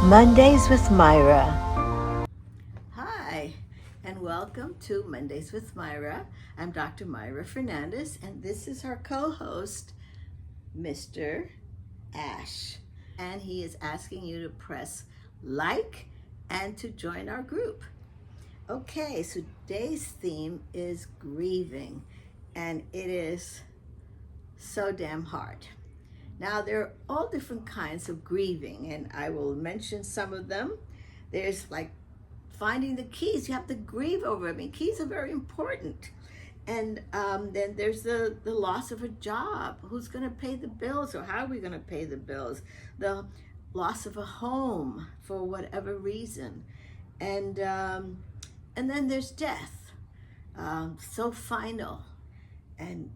Mondays with Mayra. Hi, and welcome to Mondays with Mayra. I'm Dr. Mayra Fernandez, and this is our co-host, Mr. Ash. And he is asking you to press like and to join our group. Okay, so today's theme is grieving, and it is so damn hard. Now, there are all different kinds of grieving, and I will mention some of them. There's like finding the keys. You have to grieve over. I mean, keys are very important. And then there's the loss of a job. Who's going to pay the bills, or how are we going to pay the bills? The loss of a home for whatever reason. And then there's death. So final. And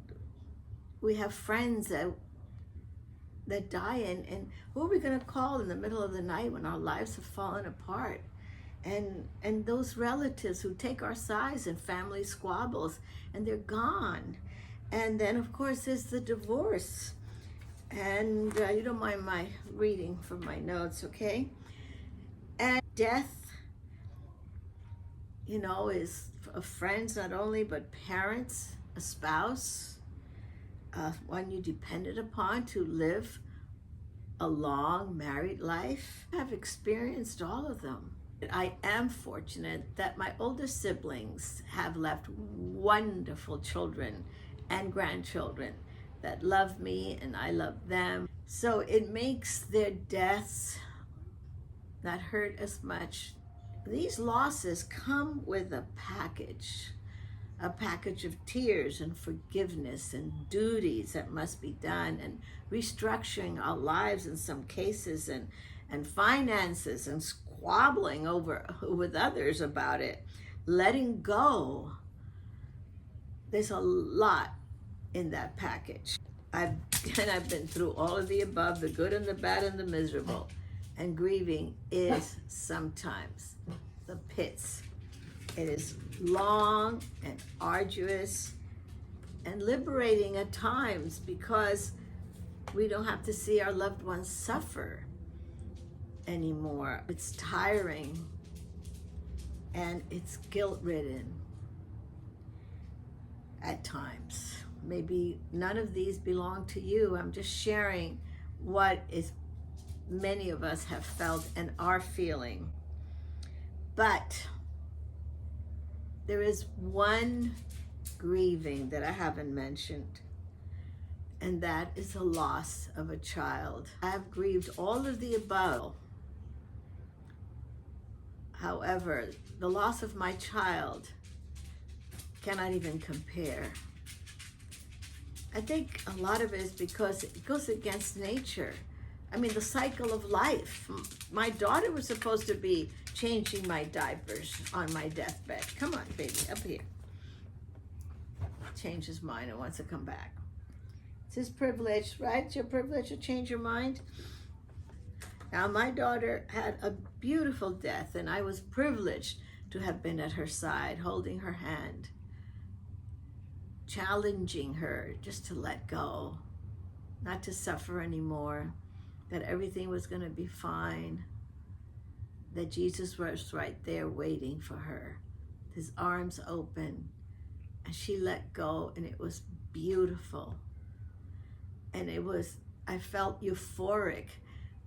we have friends that die, and who are we going to call in the middle of the night when our lives have fallen apart? And those relatives who take our sides in family squabbles, and they're gone. And then of course there's the divorce. And you don't mind my reading from my notes, okay? And death, is of friends not only, but parents, a spouse, one you depended upon to live a long married life. I've experienced all of them. I am fortunate that my older siblings have left wonderful children and grandchildren that love me and I love them. So it makes their deaths not hurt as much. These losses come with a package of tears and forgiveness and duties that must be done, and restructuring our lives in some cases, and finances, and squabbling over with others about it, letting go. There's a lot in that package. I've been through all of the above, the good and the bad and the miserable, and grieving is sometimes the pits. It is long and arduous and liberating at times, because we don't have to see our loved ones suffer anymore. It's tiring and it's guilt-ridden at times. Maybe none of these belong to you. I'm just sharing what is many of us have felt and are feeling. But there is one grieving that I haven't mentioned, and that is the loss of a child. I have grieved all of the above. However, the loss of my child cannot even compare. I think a lot of it is because it goes against nature. I mean, the cycle of life. My daughter was supposed to be changing my diapers on my deathbed. Come on, baby, up here. Change his mind and wants to come back. It's his privilege, right? It's your privilege to change your mind. Now, my daughter had a beautiful death, and I was privileged to have been at her side, holding her hand, challenging her just to let go, not to suffer anymore, that everything was going to be fine, that Jesus was right there waiting for her, his arms open, and she let go, and it was beautiful. And I felt euphoric,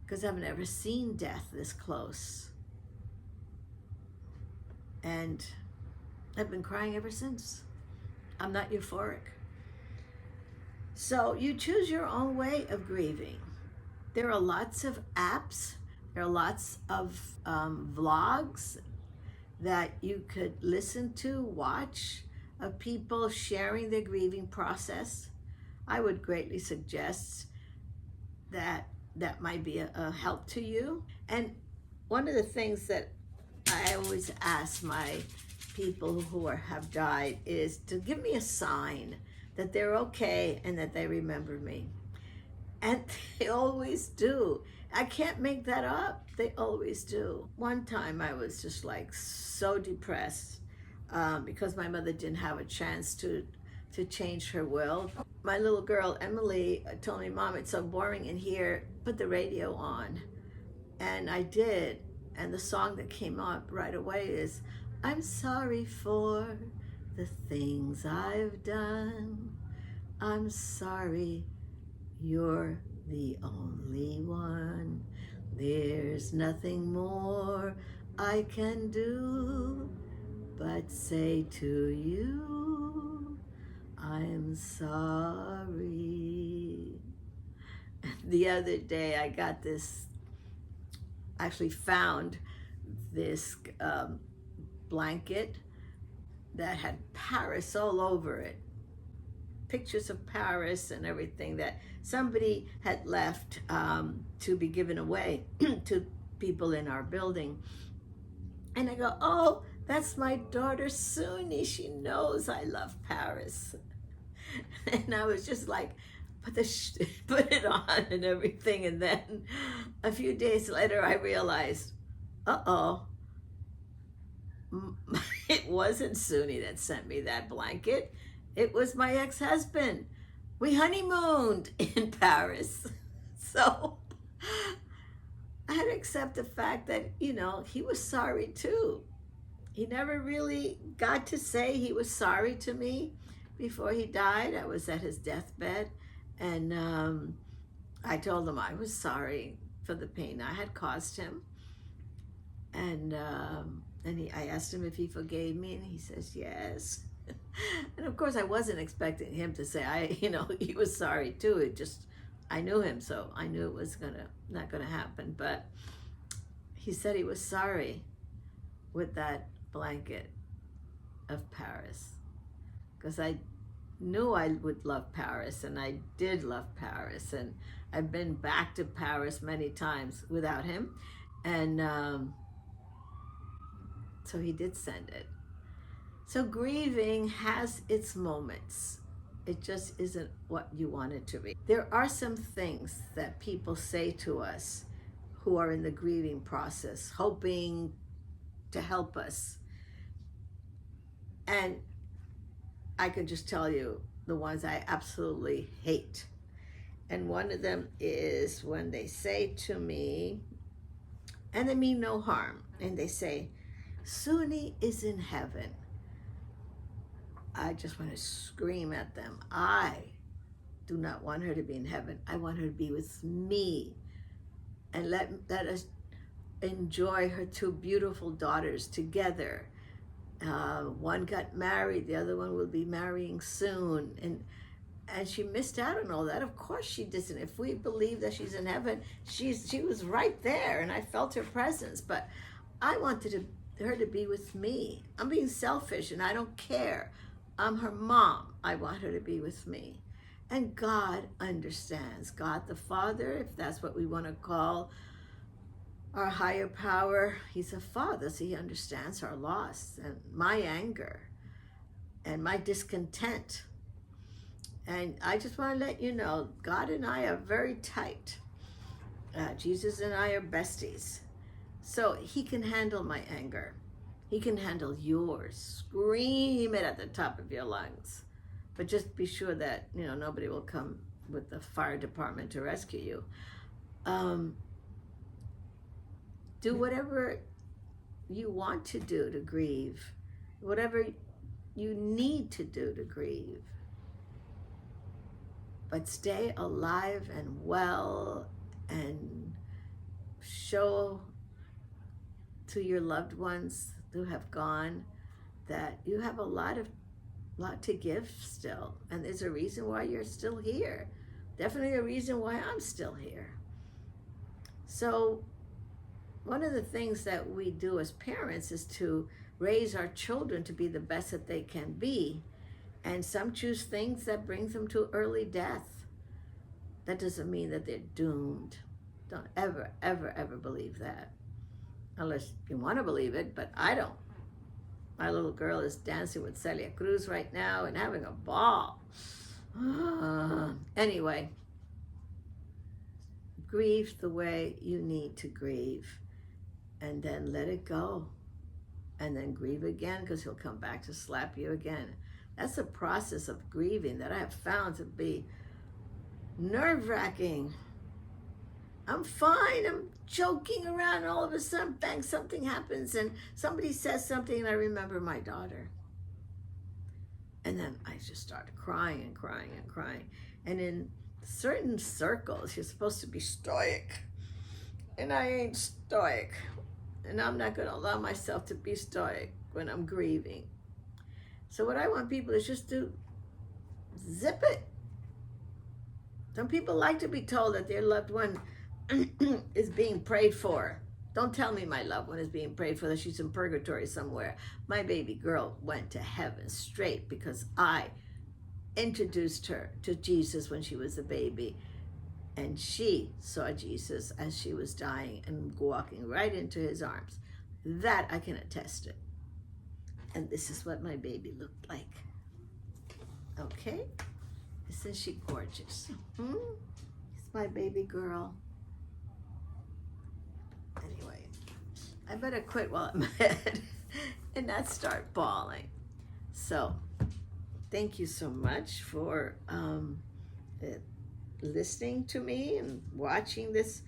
because I've never seen death this close. And I've been crying ever since. I'm not euphoric. So you choose your own way of grieving. There are lots of apps, there are lots of vlogs that you could listen to, watch, of people sharing their grieving process. I would greatly suggest that might be a help to you. And one of the things that I always ask my people who have died is to give me a sign that they're okay and that they remember me. And they always do. I can't make that up. They always do. One time I was just like so depressed because my mother didn't have a chance to change her will. My little girl, Emily, told me, "Mom, it's so boring in here. Put the radio on." And I did. And the song that came up right away is, I'm sorry for the things I've done. I'm sorry you're the only one. There's nothing more I can do but say to you, I'm sorry. The other day I got this, actually found this blanket that had Paris all over it. Pictures of Paris and everything that somebody had left to be given away to people in our building. And I go, oh, that's my daughter Suni. She knows I love Paris. And I was just like, put it on and everything. And then a few days later, I realized, uh-oh, it wasn't Suni that sent me that blanket. It was my ex-husband. We honeymooned in Paris. So I had to accept the fact that, you know, he was sorry too. He never really got to say he was sorry to me before he died. I was at his deathbed, and I told him I was sorry for the pain I had caused him. And I asked him if he forgave me, and he says yes. And of course, I wasn't expecting him to say, he was sorry too. It just, I knew him, so I knew it was not gonna happen. But he said he was sorry with that blanket of Paris, because I knew I would love Paris, and I did love Paris, and I've been back to Paris many times without him, and so he did send it. So grieving has its moments. It just isn't what you want it to be. There are some things that people say to us who are in the grieving process, hoping to help us. And I could just tell you the ones I absolutely hate. And one of them is when they say to me, and they mean no harm, and they say, Suni is in heaven. I just want to scream at them. I do not want her to be in heaven. I want her to be with me. And let us enjoy her two beautiful daughters together. One got married, the other one will be marrying soon. And she missed out on all that. Of course she doesn't. If we believe that she's in heaven, she was right there, and I felt her presence. But I wanted her to be with me. I'm being selfish, and I don't care. I'm her mom. I want her to be with me. And God understands. God the Father, if that's what we want to call our higher power, he's a father, so he understands our loss and my anger and my discontent. And I just want to let you know, God and I are very tight. Jesus and I are besties. So he can handle my anger. He can handle yours. Scream it at the top of your lungs. But just be sure that, nobody will come with the fire department to rescue you. Do whatever you want to do to grieve. Whatever you need to do to grieve. But stay alive and well, and show to your loved ones who have gone that you have a lot to give still, and there's a reason why you're still here. Definitely a reason why I'm still here. So one of the things that we do as parents is to raise our children to be the best that they can be, and some choose things that brings them to early death. That doesn't mean that they're doomed. Don't ever, ever, ever believe that. Unless you want to believe it, but I don't. My little girl is dancing with Celia Cruz right now and having a ball. Anyway, grieve the way you need to grieve, and then let it go, and then grieve again, because he'll come back to slap you again. That's a process of grieving that I have found to be nerve-wracking. I'm fine. I'm joking around, and all of a sudden, bang, something happens, and somebody says something, and I remember my daughter. And then I just started crying and crying and crying. And in certain circles, you're supposed to be stoic. And I ain't stoic. And I'm not going to allow myself to be stoic when I'm grieving. So what I want people is just to zip it. Some people like to be told that their loved one is being prayed for. Don't tell me my loved one is being prayed for, that she's in purgatory somewhere. My baby girl went to heaven straight because I introduced her to Jesus when she was a baby. And she saw Jesus as she was dying and walking right into his arms. That I can attest to. And this is what my baby looked like. Okay? Isn't she gorgeous? It's my baby girl. Anyway, I better quit while I'm ahead and not start bawling. So, thank you so much for listening to me and watching this.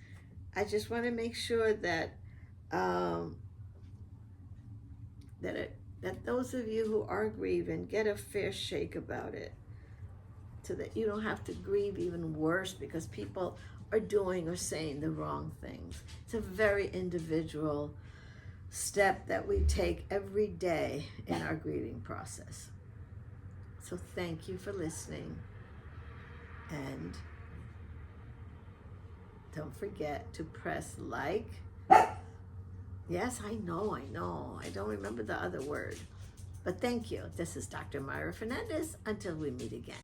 I just want to make sure that that those of you who are grieving get a fair shake about it, so that you don't have to grieve even worse because people are doing or saying the wrong things. It's a very individual step that we take every day in our grieving process. So thank you for listening, and don't forget to press like. Yes, I know. I don't remember the other word. But thank you. This is Dr. Mayra Fernandez. Until we meet again.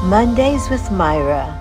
Mondays with Mayra.